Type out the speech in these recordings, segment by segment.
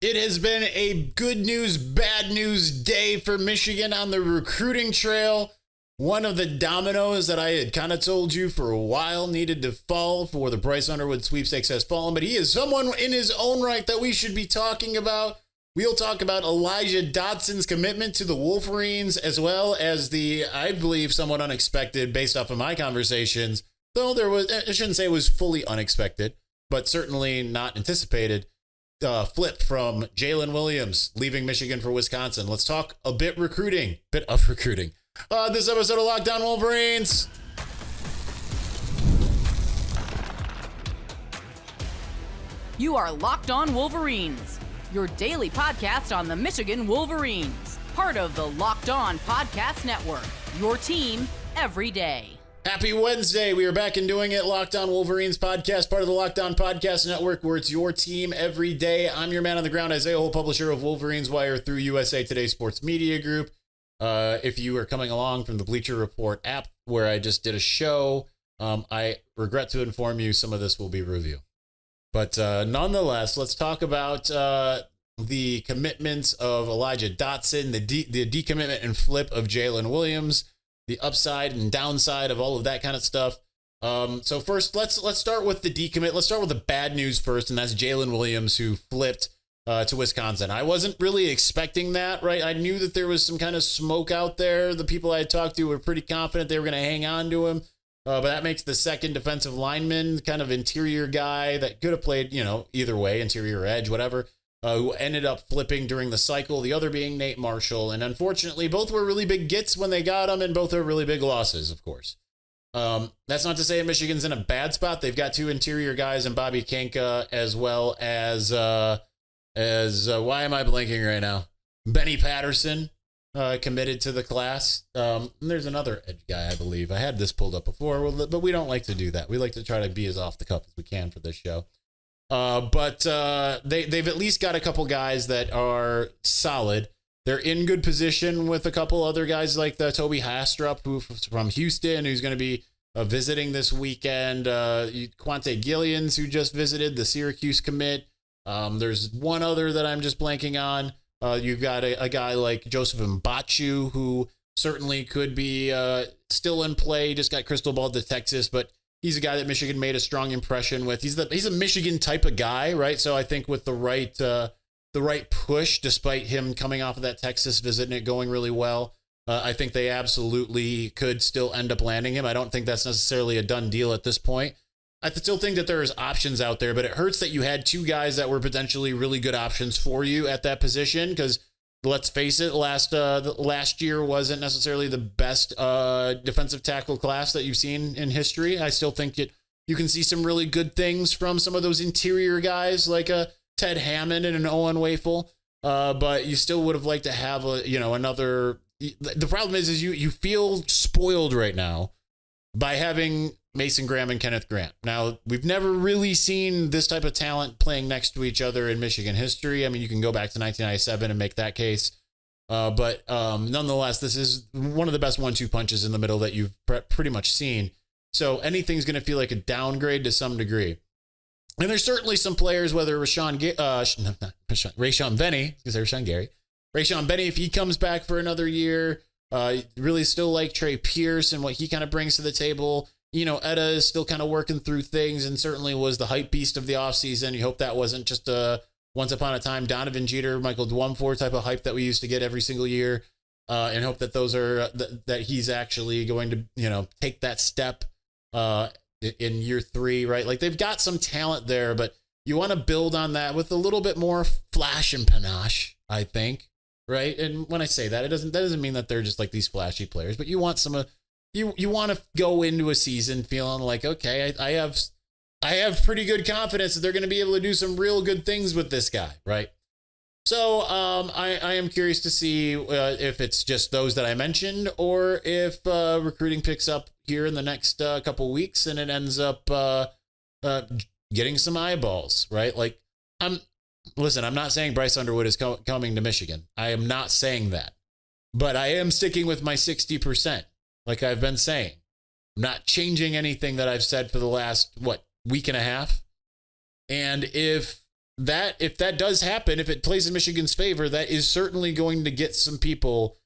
It has been a good news, bad news day for Michigan on the recruiting trail. One of the dominoes that I had kind of told you for a while needed to fall for the Bryce Underwood sweepstakes has fallen, but he is someone in his own right that we should be talking about. We'll talk about Elijah Dotson's commitment to the Wolverines, as well as the, I believe, somewhat unexpected, based off of my conversations, though I shouldn't say it was fully unexpected, but certainly not anticipated, flip from Jaylen Williams leaving Michigan for Wisconsin. Let's talk a bit of recruiting. This episode of Locked On Wolverines. You are Locked On Wolverines, your daily podcast on the Michigan Wolverines, part of the Locked On Podcast Network, your team every day. Happy Wednesday. We are back and doing it. Locked On Wolverines podcast, part of the Locked On Podcast Network, where it's your team every day. I'm your man on the ground, Isaiah Hole, publisher of WolverinesWire through USA Today Sports Media Group. If you are coming along from the Bleacher Report app, where I just did a show, I regret to inform you some of this will be review. But nonetheless, let's talk about the commitments of Elijah Dotson, the decommitment and flip of Jaylen Williams, the upside and downside of all of that kind of stuff. So first, let's start with the decommit. Let's start with the bad news first, and that's Jaylen Williams, who flipped to Wisconsin. I wasn't really expecting that, right? I knew that there was some kind of smoke out there. The people I had talked to were pretty confident they were going to hang on to him. But that makes the second defensive lineman, kind of interior guy that could have played, either way, interior edge, whatever, who ended up flipping during the cycle, the other being Nate Marshall. And unfortunately, both were really big gets when they got him, and both are really big losses, of course. That's not to say Michigan's in a bad spot. They've got two interior guys in Bobby Kanka, as well as why am I blanking right now? Benny Patterson, committed to the class. And there's another edge guy, I believe. I had this pulled up before, but we don't like to do that. We like to try to be as off the cuff as we can for this show. But they've at least got a couple guys that are solid. They're in good position with a couple other guys like the Toby Hastrup, who's from Houston, who's going to be visiting this weekend. Quante Gillians, who just visited, the Syracuse commit. There's one other that I'm just blanking on. You've got a guy like Joseph Mbachu, who certainly could be still in play. Just got crystal balled to Texas, but he's a guy that Michigan made a strong impression with. He's a Michigan type of guy, right? So I think with the right push, despite him coming off of that Texas visit and it going really well, I think they absolutely could still end up landing him. I don't think that's necessarily a done deal at this point. I still think that there's options out there, but it hurts that you had two guys that were potentially really good options for you at that position, because let's face it, last year wasn't necessarily the best defensive tackle class that you've seen in history. I still think you can see some really good things from some of those interior guys like a Ted Hammond and an Owen Wafel, but you still would have liked to have another. The problem is you feel spoiled right now by having Mason Graham and Kenneth Grant. Now, we've never really seen this type of talent playing next to each other in Michigan history. I mean, you can go back to 1997 and make that case. But nonetheless, this is one of the best 1-2 punches in the middle that you've pretty much seen. So anything's going to feel like a downgrade to some degree. And there's certainly some players, whether Rayshon Benny, if he comes back for another year, really still like Trey Pierce and what he kind of brings to the table. Etta is still kind of working through things and certainly was the hype beast of the offseason. You hope that wasn't just a once upon a time Donovan Jeter, Michael Dwumfor type of hype that we used to get every single year, and hope that those are that he's actually going to take that step in year 3, right? Like, they've got some talent there, but you want to build on that with a little bit more flash and panache, I think, right? And when I say that, that doesn't mean that they're just like these flashy players, but you want some You want to go into a season feeling like, okay, I have pretty good confidence that they're going to be able to do some real good things with this guy, right? So I am curious to see if it's just those that I mentioned, or if recruiting picks up here in the next couple weeks and it ends up getting some eyeballs, right? Like, I'm not saying Bryce Underwood is coming to Michigan. I am not saying that, but I am sticking with my 60%. Like I've been saying, I'm not changing anything that I've said for the last, week and a half. And if that if that does happen, if it plays in Michigan's favor, that is certainly going to get some people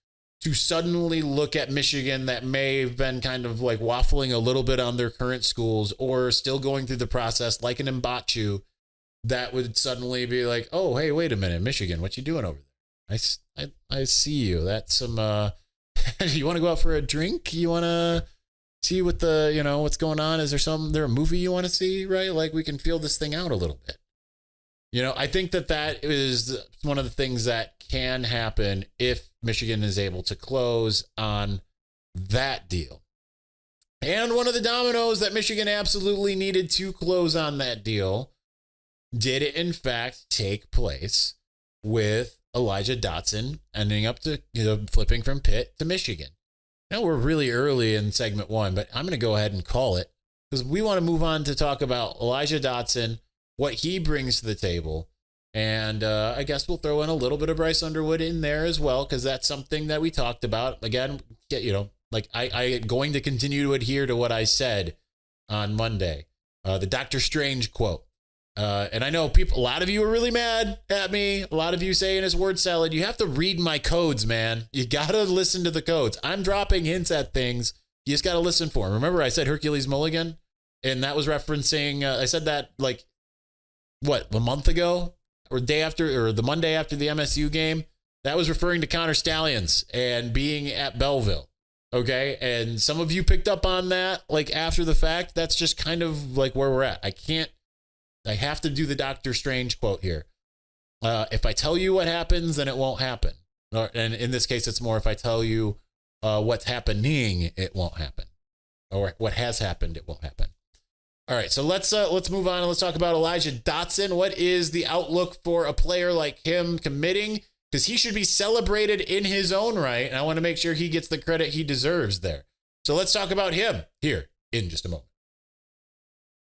to suddenly look at Michigan that may have been kind of like waffling a little bit on their current schools or still going through the process like an Mbachu, that would suddenly be like, oh, hey, wait a minute, Michigan, what you doing over there? I see you. That's some, you want to go out for a drink? You want to see what what's going on? Is there a movie you want to see, right? Like we can feel this thing out a little bit. I think that is one of the things that can happen if Michigan is able to close on that deal. And one of the dominoes that Michigan absolutely needed to close on that deal did in fact take place with Elijah Dotson ending up to flipping from Pitt to Michigan. Now we're really early in segment 1, but I'm going to go ahead and call it because we want to move on to talk about Elijah Dotson, what he brings to the table. And I guess we'll throw in a little bit of Bryce Underwood in there as well, because that's something that we talked about. Again, I going to continue to adhere to what I said on Monday, the Dr. Strange quote. And I know a lot of you are really mad at me. A lot of you say in his word salad, you have to read my codes, man. You got to listen to the codes. I'm dropping hints at things. You just got to listen for them. Remember I said Hercules Mulligan? And that was referencing, I said that a month ago or the Monday after the MSU game. That was referring to Connor Stallions and being at Belleville. Okay. And some of you picked up on that after the fact. That's just kind of where we're at. I have to do the Dr. Strange quote here. If I tell you what happens, then it won't happen. And in this case, it's more if I tell you what's happening, it won't happen. Or what has happened, it won't happen. All right, so let's move on and let's talk about Elijah Dotson. What is the outlook for a player like him committing? Because he should be celebrated in his own right, and I want to make sure he gets the credit he deserves there. So let's talk about him here in just a moment.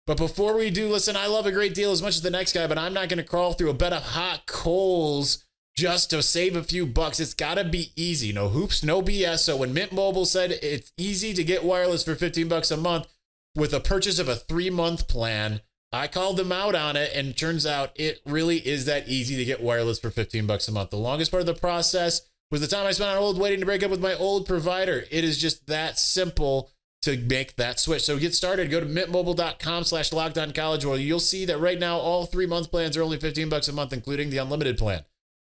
But before we do, listen, I love a great deal as much as the next guy, but I'm not going to crawl through a bed of hot coals just to save a few bucks. It's got to be easy. No hoops, no BS. So when Mint Mobile said it's easy to get wireless for $15 a month with a purchase of a 3-month plan, I called them out on it, and it turns out it really is that easy to get wireless for $15 a month. The longest part of the process was the time I spent on hold waiting to break up with my old provider. It is just that simple to make that switch. So get started. Go to mintmobile.com/lockedoncollege, where you'll see that right now all 3-month plans are only $15 a month, including the unlimited plan.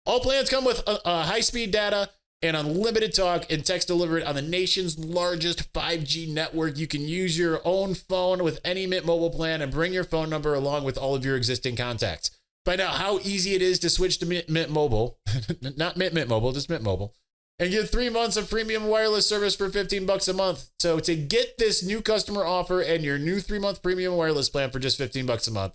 All plans come with high-speed data and unlimited talk and text delivered on the nation's largest 5G network. You can use your own phone with any Mint Mobile plan and bring your phone number along with all of your existing contacts. Find out how easy it is to switch to Mint Mobile, not Mint Mobile, just Mint Mobile, and get 3 months of premium wireless service for $15 a month. So to get this new customer offer and your new 3-month premium wireless plan for just $15 a month,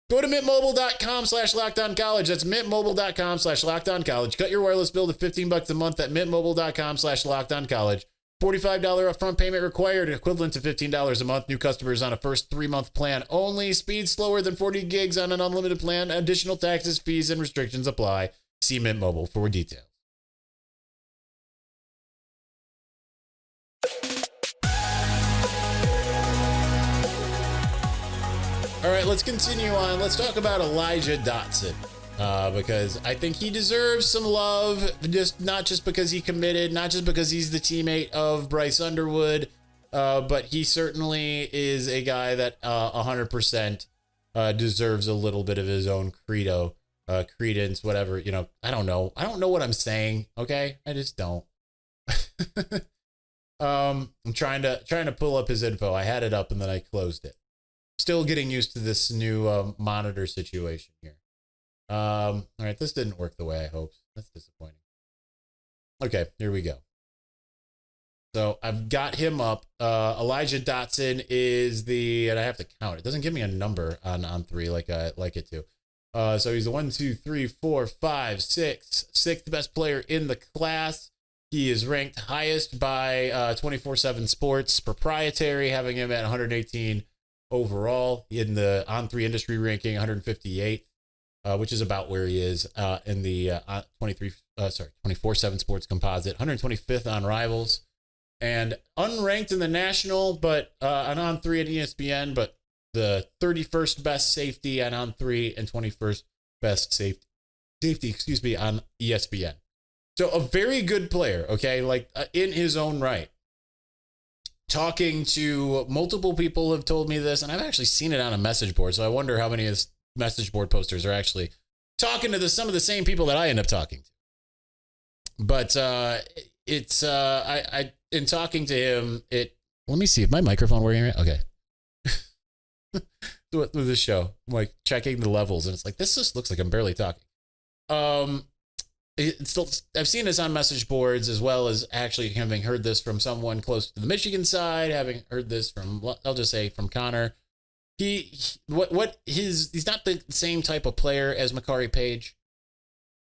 go to mintmobile.com/lockedoncollege. That's mintmobile.com/lockedoncollege. Cut your wireless bill to $15 a month at mintmobile.com/lockedoncollege. $45 upfront payment required, equivalent to $15 a month. New customers on a first 3-month plan only. Speed slower than 40 gigs on an unlimited plan. Additional taxes, fees, and restrictions apply. See Mint Mobile for details. All right, let's continue on. Let's talk about Elijah Dotson, because I think he deserves some love, not just because he committed, not just because he's the teammate of Bryce Underwood, but he certainly is a guy that 100% deserves a little bit of his own credence, whatever. I don't know. I don't know what I'm saying. Okay, I just don't. I'm trying to pull up his info. I had it up and then I closed it. Still getting used to this new monitor situation here. All right, this didn't work the way I hoped. That's disappointing. Okay, here we go. So I've got him up. Elijah Dotson is and I have to count. It doesn't give me a number on 3 like I like it to. So he's the 1, 2, 3, 4, 5, 6, sixth best player in the class. He is ranked highest by 24/7 Sports proprietary, having him at 118 overall in the On3 industry ranking, 158, which is about where he is in the 24/7 Sports composite, 125th on Rivals, and unranked in the national, but on On3 and ESPN, but the 31st best safety on On3 and 21st best safety, on ESPN. So a very good player, okay, like in his own right. Talking to multiple people have told me this, and I've actually seen it on a message board. So I wonder how many of his message board posters are actually talking to some of the same people that I end up talking to. But it's in talking to him, let me see if my microphone working right. Okay. With this show, I'm like checking the levels, and it's like, this just looks like I'm barely talking. I've seen this on message boards, as well as actually having heard this from someone close to the Michigan side, having heard this from, I'll just say, from Connor. He's not the same type of player as Makari Page,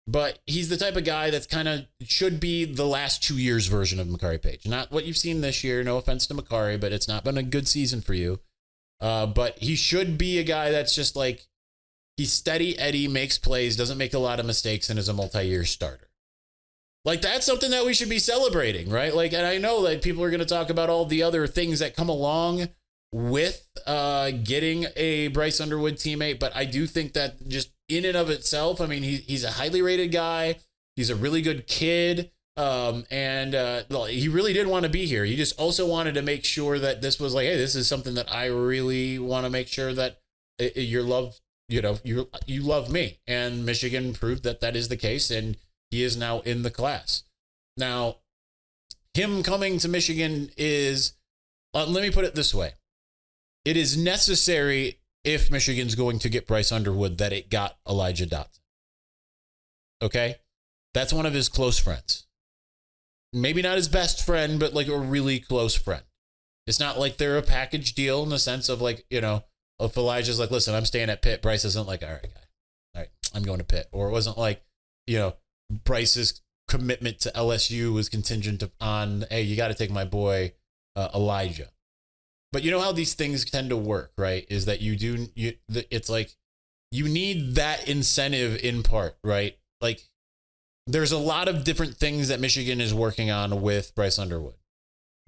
but he's the type of guy that's kind of should be the last 2 years version of Makari Page. Not what you've seen this year. No offense to Makari, but it's not been a good season for you. But he should be a guy that's just like, he's steady Eddie, makes plays, doesn't make a lot of mistakes, and is a multi-year starter. Like, that's something that we should be celebrating, right? Like, and I know that people are going to talk about all the other things that come along with getting a Bryce Underwood teammate, but I do think that just in and of itself, I mean, he's a highly rated guy. He's a really good kid. And he really did want to be here. He just also wanted to make sure that this was like, hey, this is something that I really want to make sure that you love me. And Michigan proved that that is the case, and he is now in the class. Now, him coming to Michigan is, let me put it this way. It is necessary, if Michigan's going to get Bryce Underwood, that it got Elijah Dotson. Okay? That's one of his close friends. Maybe not his best friend, but like a really close friend. It's not like they're a package deal in the sense of like, if Elijah's like, listen, I'm staying at Pitt. Bryce isn't like, all right, guy. All right, I'm going to Pitt. Or it wasn't like, Bryce's commitment to LSU was contingent on, hey, you got to take my boy Elijah. But you know how these things tend to work, right? Is that it's like you need that incentive in part, right? Like, there's a lot of different things that Michigan is working on with Bryce Underwood.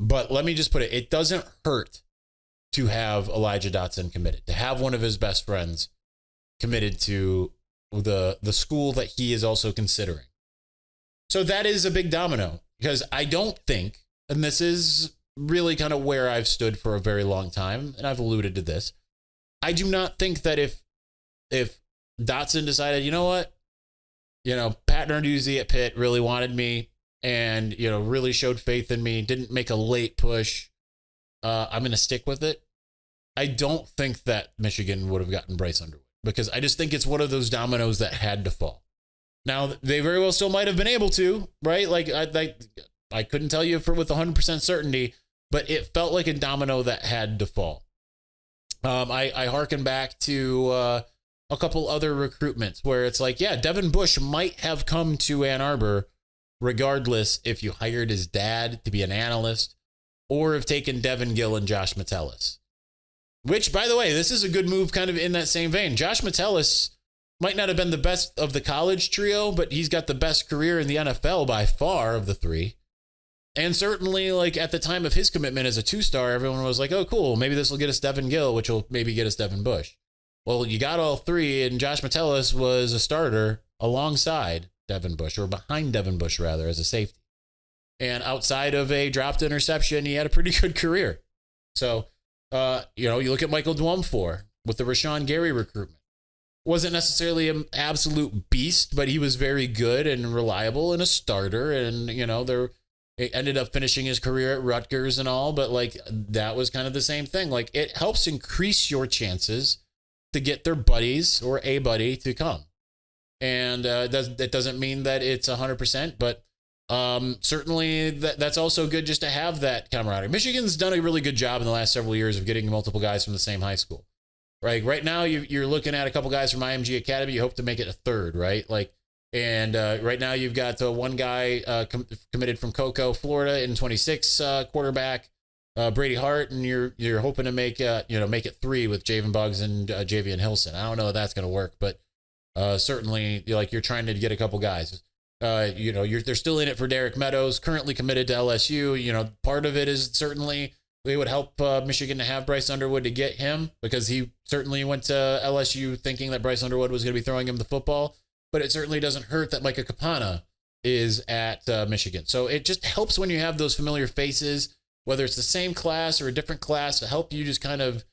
But let me just put it doesn't hurt to have Elijah Dotson committed, to have one of his best friends committed to the school that he is also considering. So that is a big domino, because I don't think, and this is really kind of where I've stood for a very long time, and I've alluded to this, I do not think that if Dotson decided, you know what, Pat Narduzzi at Pitt really wanted me and, really showed faith in me, didn't make a late push, I'm going to stick with it. I don't think that Michigan would have gotten Bryce Underwood, because I just think it's one of those dominoes that had to fall. Now, they very well still might have been able to, right? Like, I couldn't tell you with 100% certainty, but it felt like a domino that had to fall. I hearken back to a couple other recruitments where it's like, yeah, Devin Bush might have come to Ann Arbor regardless if you hired his dad to be an analyst or have taken Devin Gill and Josh Metellus. Which, by the way, this is a good move kind of in that same vein. Josh Metellus might not have been the best of the college trio, but he's got the best career in the NFL by far of the three. And certainly, like, at the time of his commitment as a 2-star, everyone was like, oh, cool, maybe this will get us Devin Gill, which will maybe get us Devin Bush. Well, you got all three, and Josh Metellus was a starter alongside Devin Bush, or behind Devin Bush, rather, as a safety. And outside of a dropped interception, he had a pretty good career. So, you look at Michael Dwumfor with the Rashawn Gary recruitment. Wasn't necessarily an absolute beast, but he was very good and reliable and a starter. And, he ended up finishing his career at Rutgers and all, but like that was kind of the same thing. Like, it helps increase your chances to get their buddies or a buddy to come. And that doesn't mean that it's 100%, but certainly that's also good just to have that camaraderie. Michigan's done a really good job in the last several years of getting multiple guys from the same high school. Right. Right now, you're looking at a couple guys from IMG Academy. You hope to make it a third, right? And right now you've got one guy committed from Cocoa, Florida, in 26 quarterback, Brady Hart, and you're hoping to make it 3 with Javen Buggs and Javian Hilson. I don't know if that's going to work, but certainly you're trying to get a couple guys. They're still in it for Derek Meadows, currently committed to LSU. Part of it is certainly it would help Michigan to have Bryce Underwood to get him, because he certainly went to LSU thinking that Bryce Underwood was going to be throwing him the football. But it certainly doesn't hurt that Micah Capana is at Michigan. So it just helps when you have those familiar faces, whether it's the same class or a different class, to help you just kind of,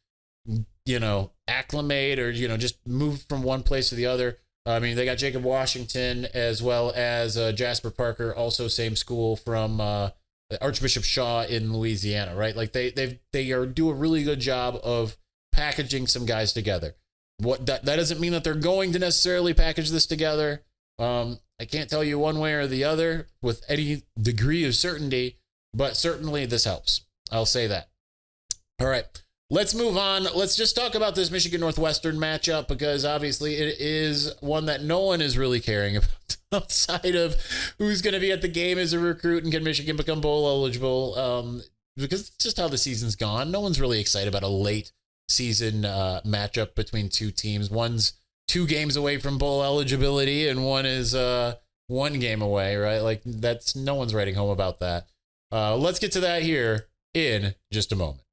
acclimate or, just move from one place to the other. I mean, they got Jacob Washington as well as Jasper Parker, also same school from Archbishop Shaw in Louisiana, right? Like they do a really good job of packaging some guys together. That doesn't mean that they're going to necessarily package this together. I can't tell you one way or the other with any degree of certainty, but certainly this helps. I'll say that. All right, let's move on. Let's just talk about this Michigan Northwestern matchup, because obviously it is one that no one is really caring about outside of who's going to be at the game as a recruit and can Michigan become bowl eligible, because it's just how the season's gone. No one's really excited about a late season matchup between two teams. One's 2 games away from bowl eligibility and one is 1 game away, right? Like that's, no one's writing home about that. Let's get to that here in just a moment.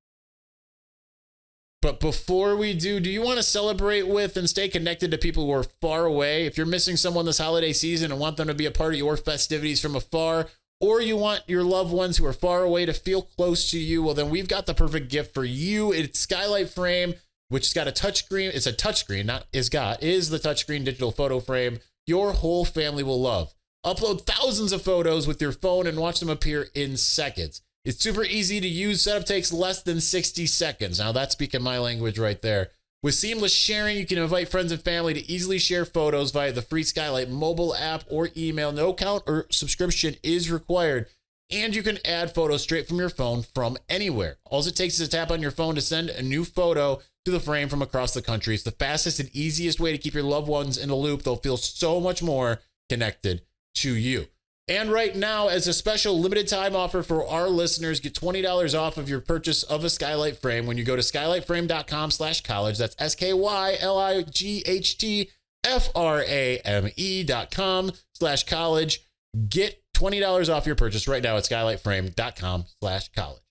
But before we do you want to celebrate with and stay connected to people who are far away? If you're missing someone this holiday season and want them to be a part of your festivities from afar, or you want your loved ones who are far away to feel close to you, well, then we've got the perfect gift for you. It's Skylight Frame, which has got a touchscreen. It's a touchscreen, is the touchscreen digital photo frame your whole family will love. Upload thousands of photos with your phone and watch them appear in seconds. It's super easy to use. Setup takes less than 60 seconds. Now that's speaking my language right there. With seamless sharing, you can invite friends and family to easily share photos via the free Skylight mobile app or email. No account or subscription is required. And you can add photos straight from your phone from anywhere. All it takes is a tap on your phone to send a new photo to the frame from across the country. It's the fastest and easiest way to keep your loved ones in a loop. They'll feel so much more connected to you. And right now, as a special limited time offer for our listeners, get $20 off of your purchase of a Skylight Frame when you go to skylightframe.com/college. That's SKYLIGHTFRAME.com/college. Get $20 off your purchase right now at skylightframe.com/college.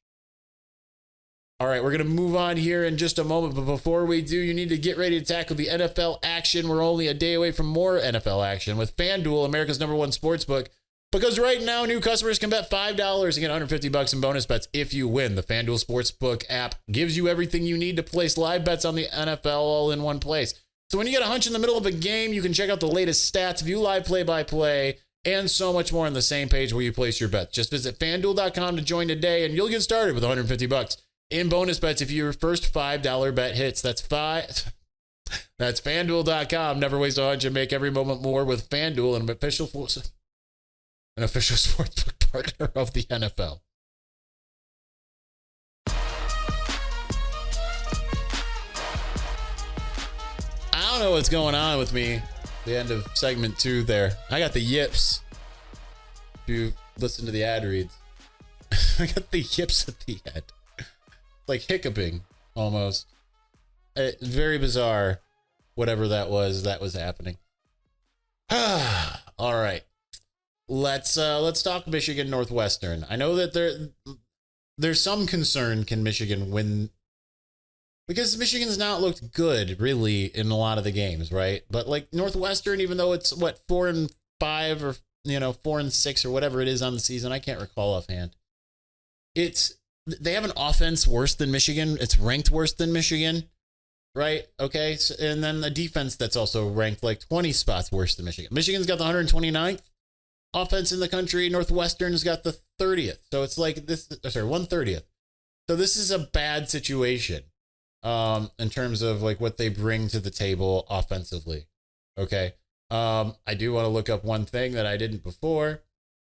All right, we're going to move on here in just a moment. But before we do, you need to get ready to tackle the NFL action. We're only a day away from more NFL action with FanDuel, America's #1 sportsbook. Because right now, new customers can bet $5 and get $150 in bonus bets if you win. The FanDuel Sportsbook app gives you everything you need to place live bets on the NFL all in one place. So when you get a hunch in the middle of a game, you can check out the latest stats, view live play-by-play, and so much more on the same page where you place your bets. Just visit FanDuel.com to join today, and you'll get started with $150 in bonus bets if your first $5 bet hits. That's FanDuel.com. Never waste a hunch and make every moment more with FanDuel, an official sportsbook partner of the NFL. I don't know what's going on with me. The end of segment 2 there. I got the yips. If you listen to the ad reads, I got the yips at the end. Like hiccuping almost. Very bizarre. Whatever that was happening. All right. Let's talk Michigan Northwestern. I know that there's some concern, can Michigan win, because Michigan's not looked good really in a lot of the games, right? But like Northwestern, even though it's 4-5 or 4-6 or whatever it is on the season, I can't recall offhand. They have an offense worse than Michigan. It's ranked worse than Michigan, right? Okay, so, and then a defense that's also ranked like 20 spots worse than Michigan. Michigan's got the 129th offense in the country. Northwestern's got the 30th. So it's like 130th. So this is a bad situation in terms of like what they bring to the table offensively. Okay. I do want to look up one thing that I didn't before.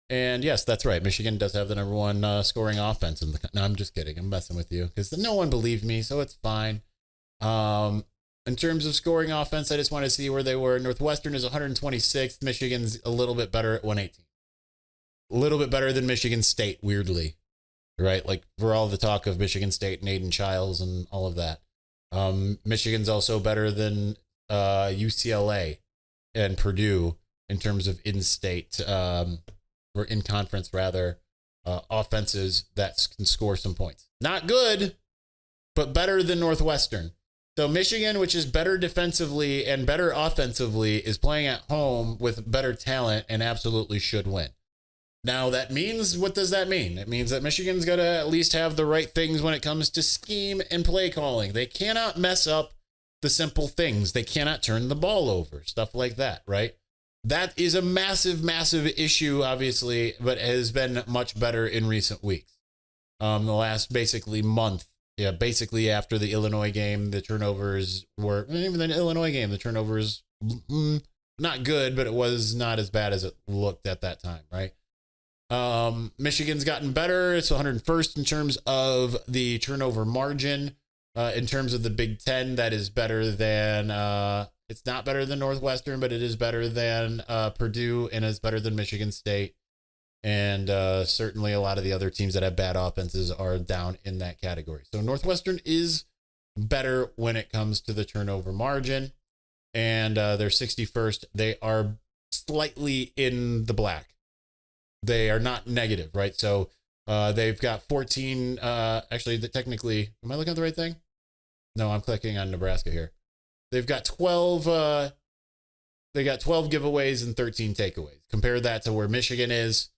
And yes, that's right. Michigan does have the #1 scoring offense in the. No, I'm just kidding. I'm messing with you because no one believed me, so it's fine. In terms of scoring offense, I just want to see where they were. Northwestern is 126th. Michigan's a little bit better at 118. A little bit better than Michigan State, weirdly, right? Like for all the talk of Michigan State and Aiden Childs and all of that. Michigan's also better than UCLA and Purdue in terms of in-state or in conference rather offenses that can score some points. Not good, but better than Northwestern. So Michigan, which is better defensively and better offensively, is playing at home with better talent and absolutely should win. Now, that means, what does that mean? It means that Michigan's got to at least have the right things when it comes to scheme and play calling. They cannot mess up the simple things. They cannot turn the ball over, stuff like that, right? That is a massive, massive issue, obviously, but has been much better in recent weeks. The last basically month, basically after the Illinois game, the turnovers were, even the Illinois game, the turnovers, not good, but it was not as bad as it looked at that time, right? Michigan's gotten better. It's 101st in terms of the turnover margin. In terms of the Big Ten, that is better than, it's not better than Northwestern, but it is better than Purdue, and it's better than Michigan State. And certainly a lot of the other teams that have bad offenses are down in that category. So Northwestern is better when it comes to the turnover margin, and they're 61st. They are slightly in the black. They are not negative, right? So they've got 14. Actually, technically, am I looking at the right thing? No, I'm clicking on Nebraska here. They've got 12. They got 12 giveaways and 13 takeaways. Compare that to where Michigan is.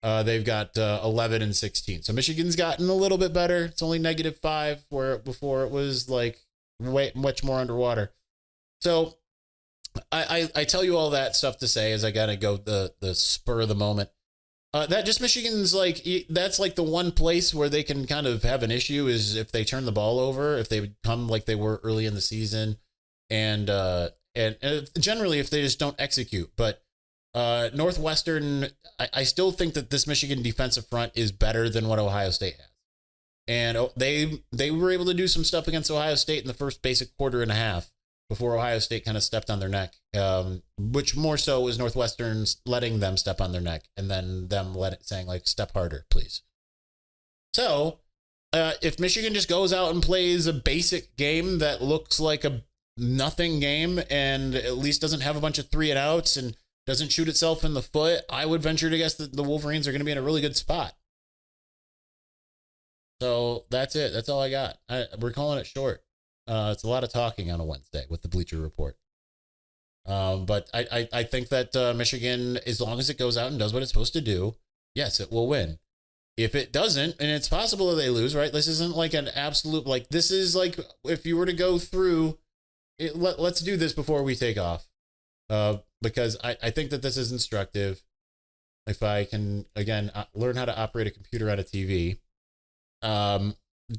They've got 11 and 16. So Michigan's gotten a little bit better. It's only -5, where before it was like much more underwater. So I tell you all that stuff to say as I gotta go the spur of the moment. That just Michigan's like, that's like the one place where they can kind of have an issue is if they turn the ball over, if they become like they were early in the season, and generally if they just don't execute. But Northwestern, I still think that this Michigan defensive front is better than what Ohio State has. And they were able to do some stuff against Ohio State in the first basic quarter and a half before Ohio State kind of stepped on their neck, which more so was Northwestern letting them step on their neck and then them saying like, step harder, please. So if Michigan just goes out and plays a basic game that looks like a nothing game and at least doesn't have a bunch of 3 and outs and doesn't shoot itself in the foot, I would venture to guess that the Wolverines are going to be in a really good spot. So that's it. That's all I got. We're calling it short. It's a lot of talking on a Wednesday with the Bleacher Report. But I think that Michigan, as long as it goes out and does what it's supposed to do, yes, it will win. If it doesn't, and it's possible that they lose, right? This isn't like an absolute, like, this is like, if you were to go through it, let's do this before we take off. Because I think that this is instructive. If I can, again, learn how to operate a computer on a TV,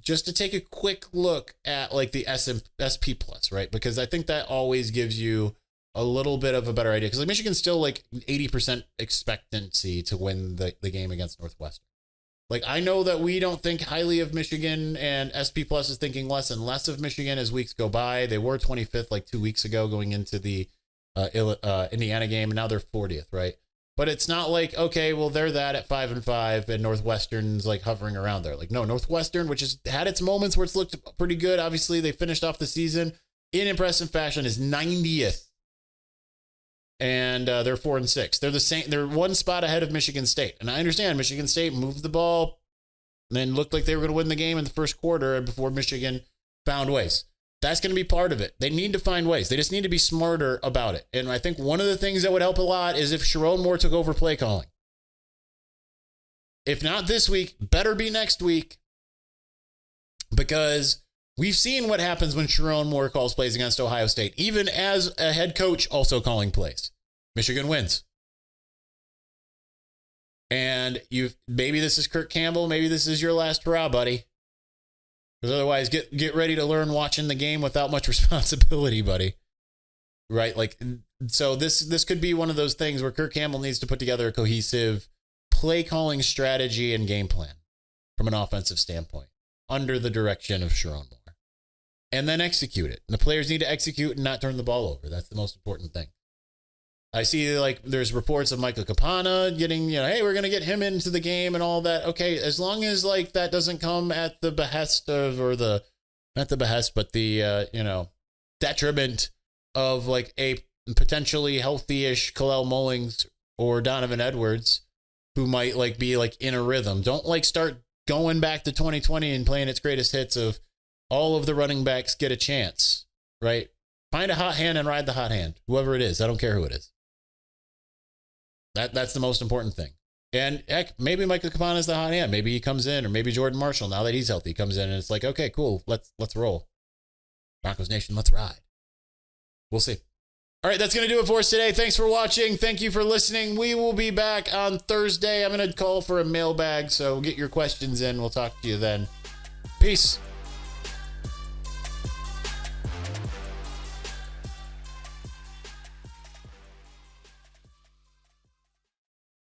just to take a quick look at like the SP plus, right? Because I think that always gives you a little bit of a better idea. Because like Michigan's still like 80% expectancy to win the game against Northwestern. Like, I know that we don't think highly of Michigan, and SP plus is thinking less and less of Michigan as weeks go by. They were 25th like 2 weeks ago going into the Indiana game, and now they're 40th, right? But it's not like, okay, well, they're that at 5-5, and Northwestern's like hovering around there. Like, no, Northwestern, which has had its moments where it's looked pretty good. Obviously, they finished off the season in impressive fashion, is 90th. And they're 4-6. They're the same. They're one spot ahead of Michigan State. And I understand Michigan State moved the ball and then looked like they were going to win the game in the first quarter before Michigan found ways. That's going to be part of it. They need to find ways. They just need to be smarter about it. And I think one of the things that would help a lot is if Sherrone Moore took over play calling. If not this week, better be next week. Because we've seen what happens when Sherrone Moore calls plays against Ohio State, even as a head coach also calling plays. Michigan wins. And maybe this is Kirk Campbell, maybe this is your last hurrah, buddy. Because otherwise, get ready to learn watching the game without much responsibility, buddy. Right? Like, so this could be one of those things where Kirk Campbell needs to put together a cohesive play calling strategy and game plan from an offensive standpoint under the direction of Sherrone Moore. And then execute it. And the players need to execute and not turn the ball over. That's the most important thing. I see like there's reports of Michael Capana getting, hey, we're going to get him into the game and all that. Okay, as long as like that doesn't come at the behest of, or not the behest, but the, detriment of like a potentially healthy-ish Kalel Mullings or Donovan Edwards, who might like be like in a rhythm. Don't like start going back to 2020 and playing its greatest hits of all of the running backs get a chance, right? Find a hot hand and ride the hot hand, whoever it is. I don't care who it is. That's the most important thing. And heck, maybe Michael Capana is the hot hand. Maybe he comes in, or maybe Jordan Marshall, now that he's healthy, comes in and it's like, okay, cool. Let's roll. Broncos Nation, let's ride. We'll see. All right, that's going to do it for us today. Thanks for watching. Thank you for listening. We will be back on Thursday. I'm going to call for a mailbag, so get your questions in. We'll talk to you then. Peace.